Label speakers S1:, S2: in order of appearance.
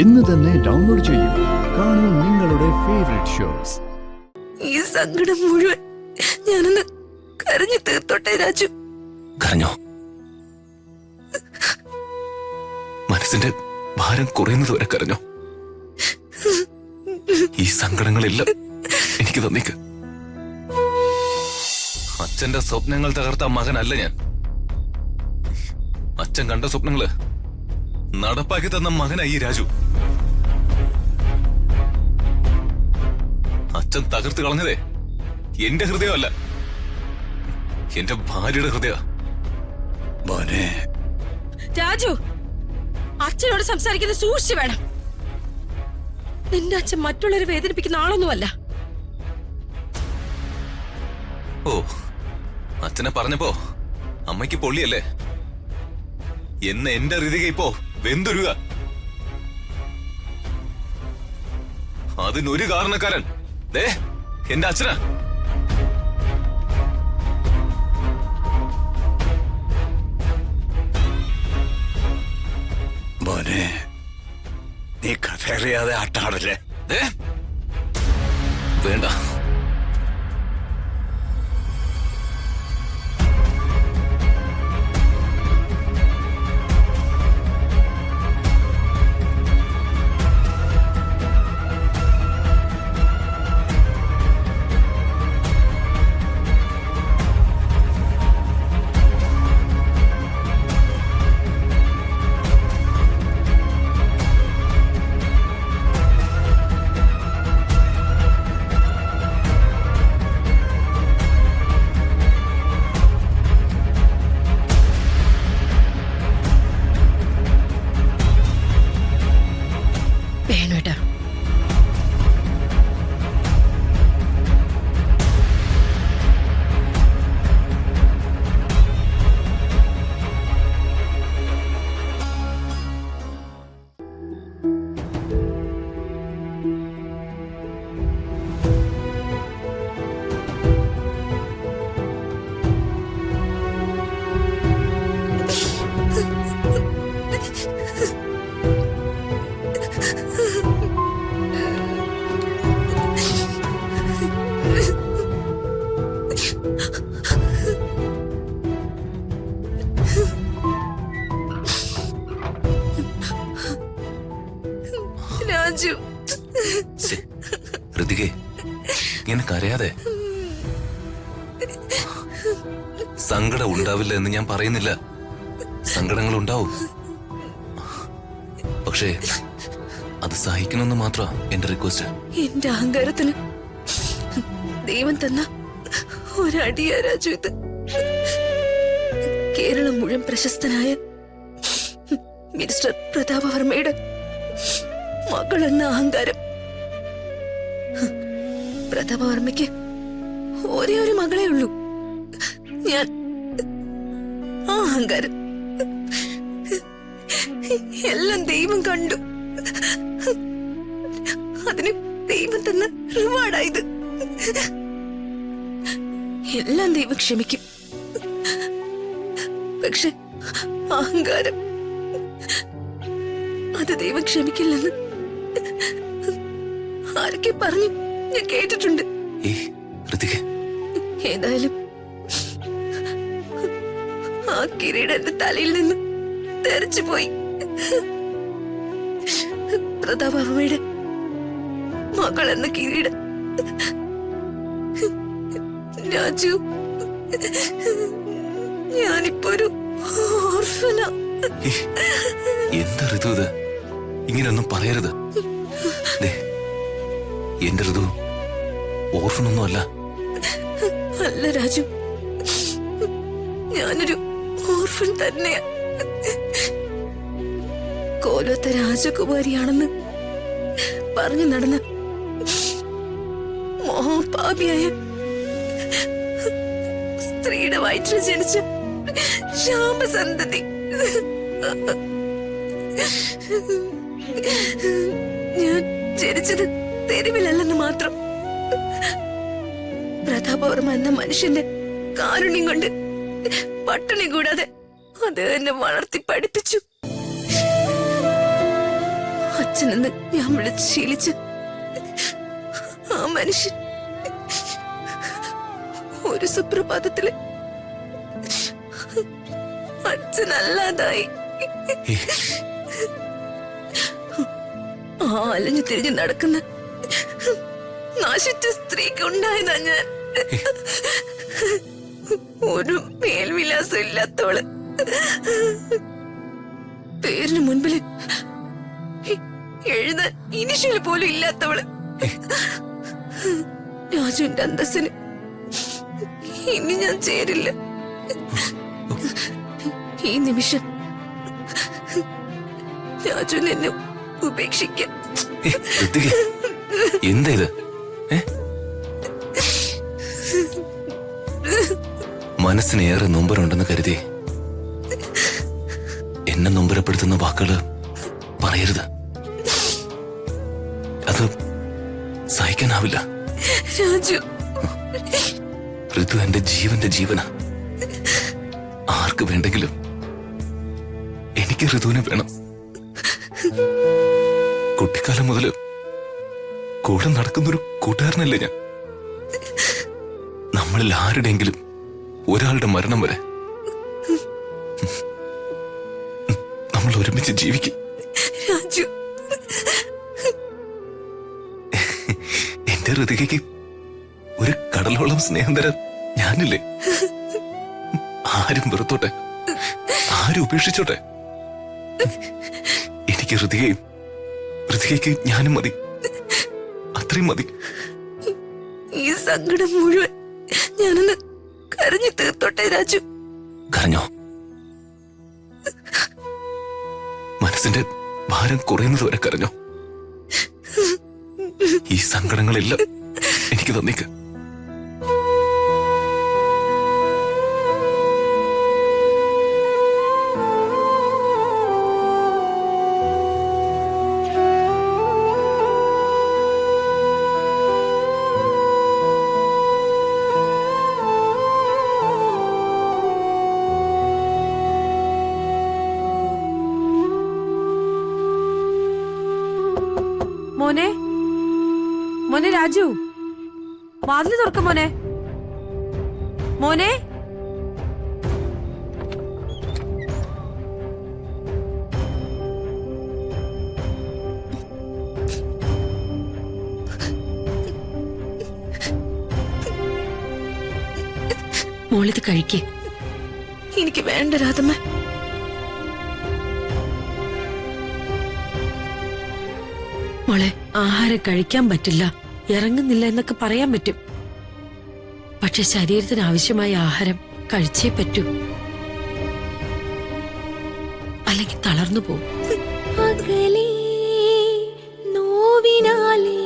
S1: ഇന്ന് തന്നെ ഡൗൺലോഡ് ചെയ്യൂ. കാണൂ നിങ്ങളുടെ ഫേവറേറ്റ് ഷോസ്.
S2: ഈ സങ്കടം മുഴുവൻ ഞാനൊന്ന് കരഞ്ഞു തീർത്തോട്ടെ രാജു.
S3: കരഞ്ഞോ? മനസ്സിന്റെ ഭാരം കുറയുന്നത് വരെ കരഞ്ഞോ? ഈ സങ്കടങ്ങളെല്ലാം എനിക്ക് തന്നേക്ക്. അച്ഛന്റെ സ്വപ്നങ്ങൾ തകർത്ത മകനല്ല ഞാൻ. അച്ഛൻ കണ്ട സ്വപ്നങ്ങള് നടപ്പാക്കി തന്ന മകനായി രാജു. അച്ഛൻ തകർത്ത് കളഞ്ഞതേ എന്റെ ഹൃദയമല്ല, എന്റെ ഭാര്യയുടെ ഹൃദയ.
S2: രാജു, അച്ഛനോട് സംസാരിക്കുന്നത് സൂക്ഷിച്ചു വേണം. നിന്റെ അച്ഛൻ മറ്റുള്ളവരെ വേദനിപ്പിക്കുന്ന ആളൊന്നുമല്ല.
S3: ഓ, അച്ഛനെ പറഞ്ഞപ്പോ അമ്മയ്ക്ക് പൊള്ളിയല്ലേ? എന്ന് എന്റെ ഹൃദയ ഇപ്പോ വെന്തുരുക. അതിനൊരു കാരണക്കാരൻ ദേ എന്റെ അച്ഛനാ.
S4: മോനെ, നീ കഥയറിയാതെ ആട്ടാടല്ലേ?
S3: വേണ്ട.
S2: വേണോട്ടാ, രാജു.
S3: ഋതികേ, ഇങ്ങനെ കരയാതെ. സങ്കടം ഉണ്ടാവില്ല എന്ന് ഞാൻ പറയുന്നില്ല. സങ്കടങ്ങൾ ഉണ്ടാവും. പക്ഷേ അത് സഹിക്കണമെന്ന് മാത്രമാ എന്റെ റിക്വസ്റ്റ്.
S2: എന്റെ അഹങ്കാരത്തിന് ദൈവം തന്ന ഒരടിയാ രാജു ഇത്. കേരളം മുഴുവൻ പ്രശസ്തനായ മിനിസ്റ്റർ പ്രതാപവർമ്മയുടെ മകളെന്ന അഹങ്കാരം. പ്രതാപവർമ്മയ്ക്ക് ഒരേ ഒരു മകളേ ഉള്ളൂ, ഞാൻ. ആ അഹങ്കാരം എല്ലാം ദൈവം കണ്ടു. അതിന് ദൈവം തന്ന റിവാർഡായത്. എല്ലാം ദൈവം ക്ഷമിക്കും. പക്ഷെ അഹങ്കാരം, അത് ദൈവം ക്ഷമിക്കില്ലെന്ന് ആരൊക്കെ പറഞ്ഞു ഞാൻ കേട്ടിട്ടുണ്ട്. ഏതായാലും ആ കിരീടം എന്റെ തലയിൽ നിന്ന് തെറിച്ചു പോയി. പ്രതാപവർമ്മയുടെ മകൾ എന്ന കിരീടം. രാജു, ഞാനിപ്പോ ഒരു ഓർഫനാ.
S3: എന്താ ഋതു ഇത്? ഇങ്ങനെയൊന്നും പറയരുത്. എന്റെ ഋതു ഓർഫനൊന്നും അല്ല.
S2: അല്ല രാജു, ഞാനൊരു ഓർഫൻ തന്നെയാ. കോലത്തെ രാജകുമാരിയാണെന്ന് പറഞ്ഞു നടന്ന മഹാപാപിയായ സ്ത്രീയുടെ വയറ്റിൽ ജനിച്ച ശ്യാമസന്തതി. ഞാൻ ജനിച്ചത് തെരുവിലല്ലെന്ന് മാത്രം. പ്രതാപവർമ്മ എന്ന മനുഷ്യന്റെ കാരുണ്യം കൊണ്ട് പട്ടിണി കൂടാതെ അത് എന്നെ വളർത്തി പഠിപ്പിച്ചു. അച്ഛനെന്ന് ഞാൻ വിളിച്ച് ശീലിച്ച് ആ മനുഷ്യൻ ഒരു സുപ്രഭാതത്തില് അച്ഛനല്ലാതായി. ആ അലഞ്ഞു തിരിഞ്ഞു നടക്കുന്ന നശിച്ച സ്ത്രീക്ക് ഉണ്ടായതാ ഞാൻ. ഒരു മേൽവിലാസം ഇല്ലാത്തവള്, പേരിന് മുൻപില് എഴുതാൻ ഇനിഷ്യൽ പോലും ഇല്ലാത്തവള്. രാജുവിന്റെ അന്തസ്സിന് ഇനി ഞാൻ ചേരില്ല. ഈ നിമിഷം രാജുവിന് എന്നെ ഉപേക്ഷിക്കാം.
S3: എന്താ ഇത്? മനസ്സിനേറെ നൊമ്പരുണ്ടെന്ന് കരുതി എന്നെ നൊമ്പരപ്പെടുത്തുന്ന വാക്കുകള് പറയരുത്. അത് സഹിക്കാനാവില്ല.
S2: രാജു,
S3: ഋതു എന്റെ ജീവന്റെ ജീവന. ആർക്ക് വേണ്ടെങ്കിലും എനിക്ക് ഋതുവിനെ വേണം. കുട്ടിക്കാലം മുതല് കൂടെ നടക്കുന്നൊരു കൂട്ടുകാരനല്ലേ ഞാൻ. നമ്മളിൽ ആരുടെയെങ്കിലും ഒരാളുടെ മരണം വരെ നമ്മൾ ഒരുമിച്ച് ജീവിക്കും.
S2: രാജു,
S3: എന്റെ ഋതികയ്ക്ക് ഒരു കടലോളം സ്നേഹം തരാൻ ഞാനില്ലേ? ആരും വെറുത്തോട്ടെ, ആരും ഉപേക്ഷിച്ചോട്ടെ, എനിക്ക് ഋതികയ്ക്ക് ഞാനും മതി. അത്രയും മതി.
S2: ഈ സങ്കടം മുഴുവൻ ഞാനൊന്ന് കരഞ്ഞു തീർത്തോട്ടെ രാജു.
S3: കരഞ്ഞോ? മനസ്സിന്റെ ഭാരം കുറയുന്നത് വരെ കരഞ്ഞോ? ഈ സങ്കടങ്ങളെല്ലാം എനിക്ക് തന്നേക്ക്.
S5: മോനെ, മോനെ രാജു, വാതില് തുറക്ക മോനെ. മോനെ,
S2: മോളിത് കഴിക്കേ. എനിക്ക് വേണ്ട രാധമ്മ.
S5: മോളെ, ആഹാരം കഴിക്കാൻ പറ്റില്ല, ഇറങ്ങുന്നില്ല എന്നൊക്കെ പറയാൻ പറ്റും. പക്ഷെ ശരീരത്തിന് ആവശ്യമായ ആഹാരം കഴിച്ചേ പറ്റൂ, അല്ലെങ്കിൽ തളർന്നു പോവും.
S2: നോവിനാലേ